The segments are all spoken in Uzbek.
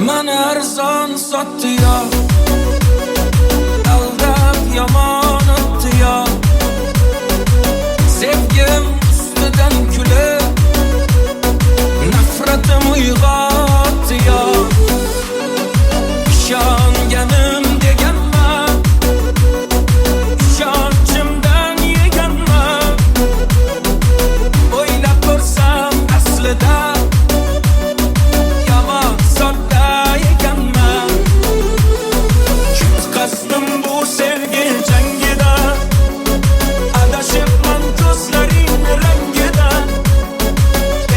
Mani arzon sotdi yo, aldab yomon o'tdi yo. Sevgim ustidan kulib, nafratim uyg'otdi yo. Ishonganim deganman, ishonchimdan yeganman. O'ylab ko'rsam aslida yomon sodda ekanman. Yutqazdim bu sevgi jangida, adashibman ko'zlaring rangida.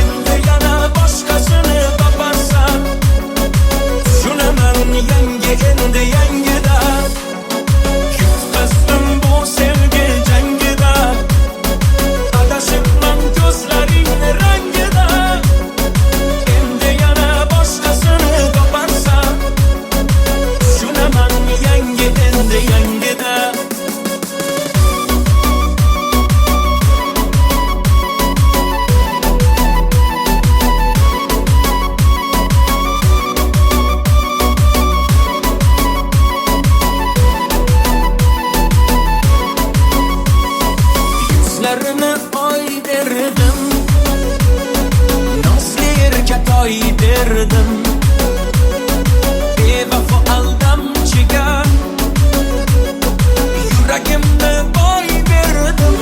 Endi yana boshqasini toparsan, tushunaman yangi endi yangida. Yutqazdim bu sevgi jangida, adashibman ko'zlaring rangida. Endi yana boshqasini toparsan, tushunaman yangi endi yangida. Yuzlarini oy derdim, nosli erga toy derdim. Bevafo aldamchiga yuragimni boy berdim.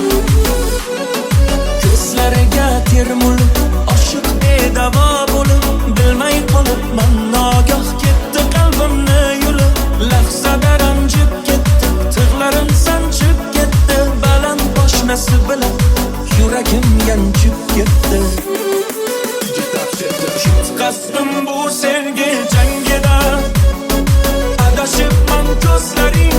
Ko'zlariga termulib, oshiq bedavo bo'lib, bilmay qolibman nogoh ketdi qalbimni yulib. Lahzada ranjib ketdi, tig'larim sanchib ketdi. Baland poshnasi bilan yuragim yanchib ketdi. Yutqazdim bu sevgi jangida, adashibman ko'zlaring